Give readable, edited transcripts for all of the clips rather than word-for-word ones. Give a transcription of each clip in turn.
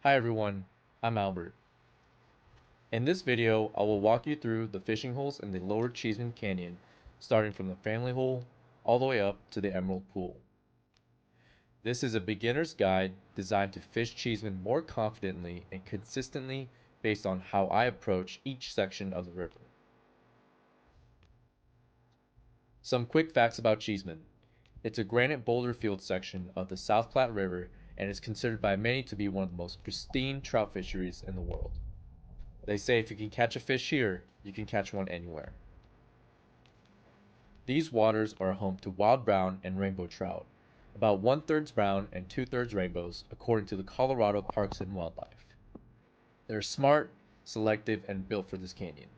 Hi everyone, I'm Albert. In this video, I will walk you through the fishing holes in the lower Cheesman Canyon, starting from the family hole all the way up to the Emerald Pool. This is a beginner's guide designed to fish Cheesman more confidently and consistently based on how I approach each section of the river. Some quick facts about Cheesman. It's a granite boulder field section of the South Platte River and is considered by many to be one of the most pristine trout fisheries in the world. They say if you can catch a fish here, you can catch one anywhere. These waters are home to wild brown and rainbow trout, about 1/3 brown and 2/3 rainbows, according to the Colorado Parks and Wildlife. They're smart, selective, and built for this canyon.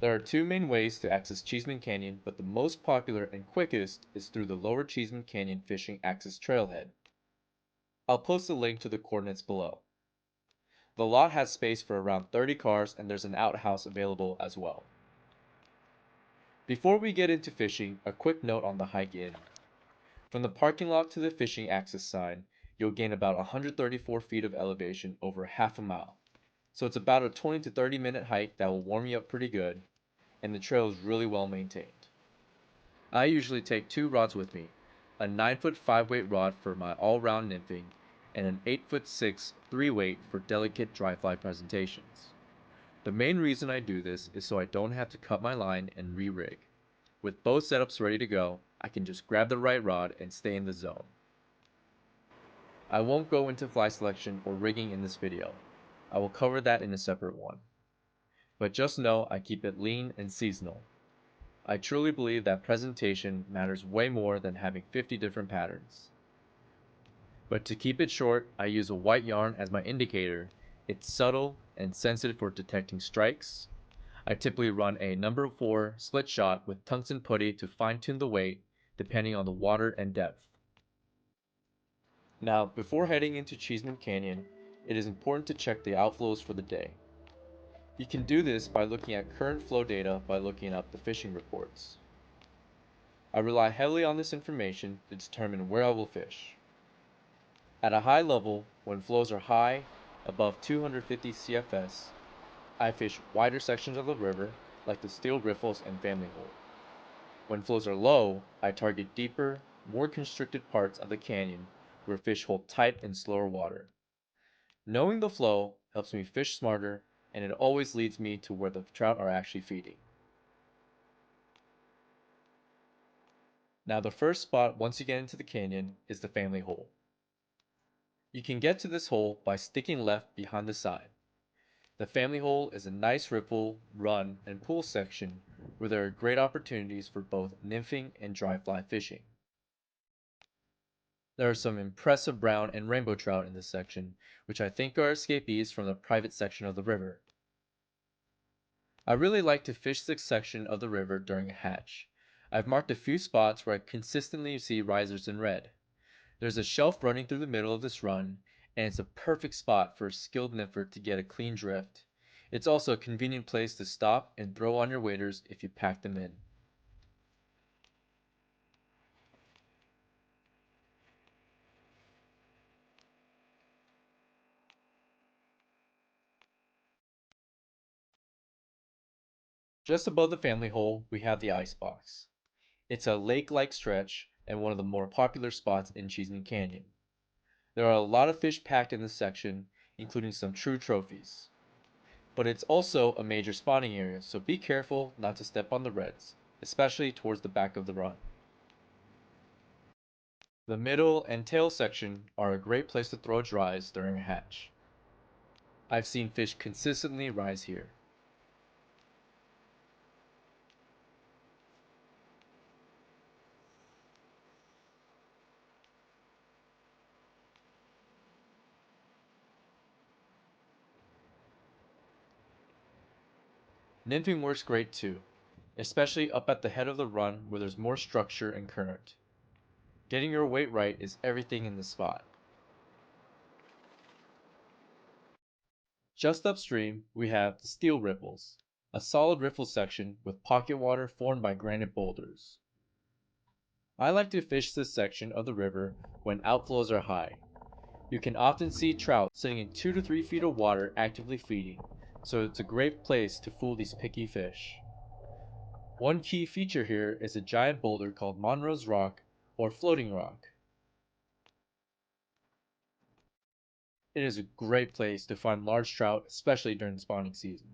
There are two main ways to access Cheesman Canyon, but the most popular and quickest is through the lower Cheesman Canyon Fishing Access Trailhead. I'll post a link to the coordinates below. The lot has space for around 30 cars and there's an outhouse available as well. Before we get into fishing, a quick note on the hike in. From the parking lot to the fishing access sign, you'll gain about 134 feet of elevation over half a mile. So it's about a 20 to 30 minute hike that will warm you up pretty good, and the trail is really well maintained. I usually take two rods with me, a 9-foot 5-weight rod for my all-round nymphing, and an 8-foot 6 3-weight for delicate dry fly presentations. The main reason I do this is so I don't have to cut my line and re-rig. With both setups ready to go, I can just grab the right rod and stay in the zone. I won't go into fly selection or rigging in this video. I will cover that in a separate one. But just know I keep it lean and seasonal. I truly believe that presentation matters way more than having 50 different patterns. But to keep it short, I use a white yarn as my indicator. It's subtle and sensitive for detecting strikes. I typically run a number 4 split shot with tungsten putty to fine-tune the weight depending on the water and depth. Now, before heading into Cheesman Canyon, it is important to check the outflows for the day. You can do this by looking at current flow data by looking up the fishing reports. I rely heavily on this information to determine where I will fish. At a high level, when flows are high, above 250 CFS, I fish wider sections of the river, like the Steele Riffles and family hole. When flows are low, I target deeper, more constricted parts of the canyon where fish hold tight in slower water. Knowing the flow helps me fish smarter, and it always leads me to where the trout are actually feeding. Now the first spot once you get into the canyon is the family hole. You can get to this hole by sticking left behind the side. The family hole is a nice ripple, run, and pool section where there are great opportunities for both nymphing and dry fly fishing. There are some impressive brown and rainbow trout in this section, which I think are escapees from the private section of the river. I really like to fish this section of the river during a hatch. I've marked a few spots where I consistently see risers in red. There's a shelf running through the middle of this run, and it's a perfect spot for a skilled nympher to get a clean drift. It's also a convenient place to stop and throw on your waders if you pack them in. Just above the family hole, we have the ice box. It's a lake-like stretch and one of the more popular spots in Cheesman Canyon. There are a lot of fish packed in this section, including some true trophies. But it's also a major spawning area, so be careful not to step on the reds, especially towards the back of the run. The middle and tail section are a great place to throw dries during a hatch. I've seen fish consistently rise here. Nymphing works great too, especially up at the head of the run where there's more structure and current. Getting your weight right is everything in this spot. Just upstream, we have the Steele Riffles, a solid riffle section with pocket water formed by granite boulders. I like to fish this section of the river when outflows are high. You can often see trout sitting in 2 to 3 feet of water actively feeding, so it's a great place to fool these picky fish. One key feature here is a giant boulder called Monroe's Rock or Floating Rock. It is a great place to find large trout, especially during the spawning season.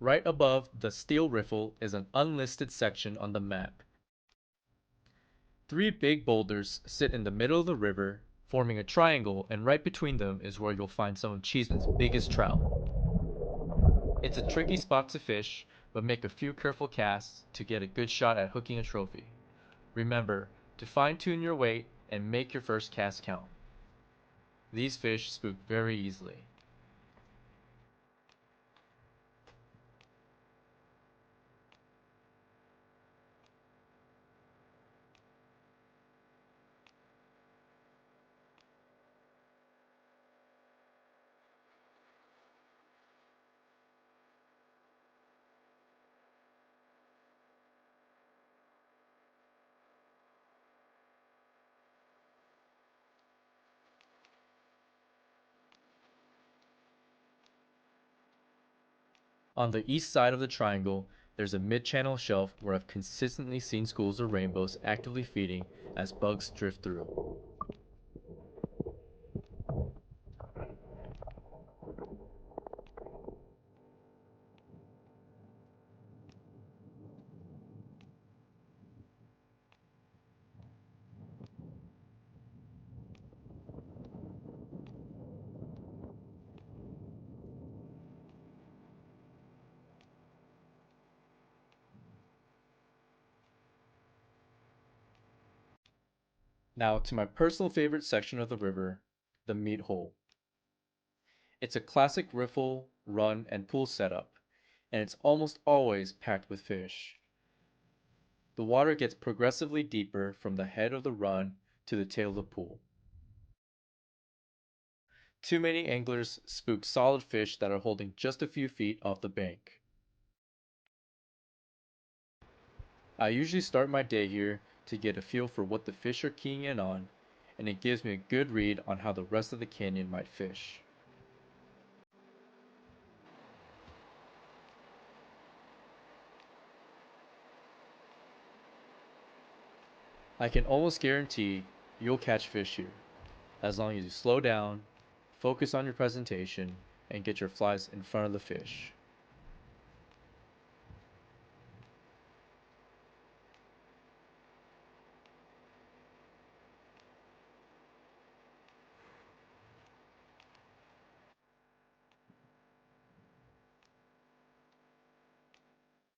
Right above the Steele Riffle is an unlisted section on the map. 3 big boulders sit in the middle of the river, forming a triangle, and right between them is where you'll find some of Cheesman's biggest trout. It's a tricky spot to fish, but make a few careful casts to get a good shot at hooking a trophy. Remember to fine-tune your weight and make your first cast count. These fish spook very easily. On the east side of the triangle, there's a mid-channel shelf where I've consistently seen schools of rainbows actively feeding as bugs drift through. Now to my personal favorite section of the river, the meat hole. It's a classic riffle, run, and pool setup, and it's almost always packed with fish. The water gets progressively deeper from the head of the run to the tail of the pool. Too many anglers spook solid fish that are holding just a few feet off the bank. I usually start my day here to get a feel for what the fish are keying in on, and it gives me a good read on how the rest of the canyon might fish. I can almost guarantee you'll catch fish here, as long as you slow down, focus on your presentation, and get your flies in front of the fish.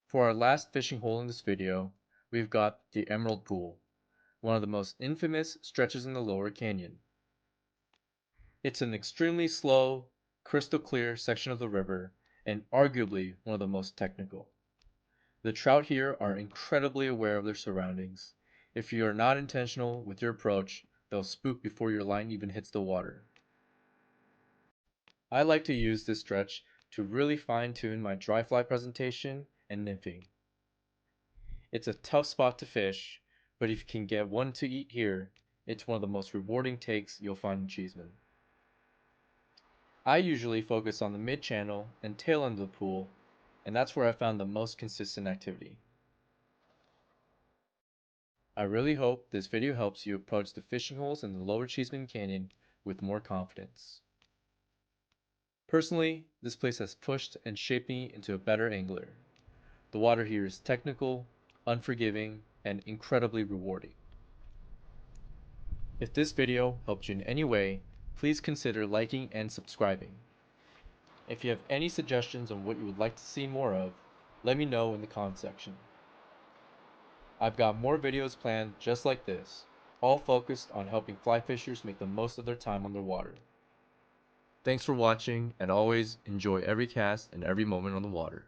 For our last fishing hole in this video, we've got the Emerald Pool, one of the most infamous stretches in the lower canyon. It's an extremely slow, crystal clear section of the river, and arguably one of the most technical. The trout here are incredibly aware of their surroundings. If you are not intentional with your approach, they'll spook before your line even hits the water. I like to use this stretch to really fine-tune my dry fly presentation and nymphing. It's a tough spot to fish, but if you can get one to eat here, it's one of the most rewarding takes you'll find in Cheesman. I usually focus on the mid-channel and tail end of the pool, and that's where I found the most consistent activity. I really hope this video helps you approach the fishing holes in the lower Cheesman Canyon with more confidence. Personally, this place has pushed and shaped me into a better angler. The water here is technical, unforgiving, and incredibly rewarding. If this video helped you in any way, please consider liking and subscribing. If you have any suggestions on what you would like to see more of, let me know in the comment section. I've got more videos planned just like this, all focused on helping fly fishers make the most of their time underwater. Thanks for watching, and always enjoy every cast and every moment on the water.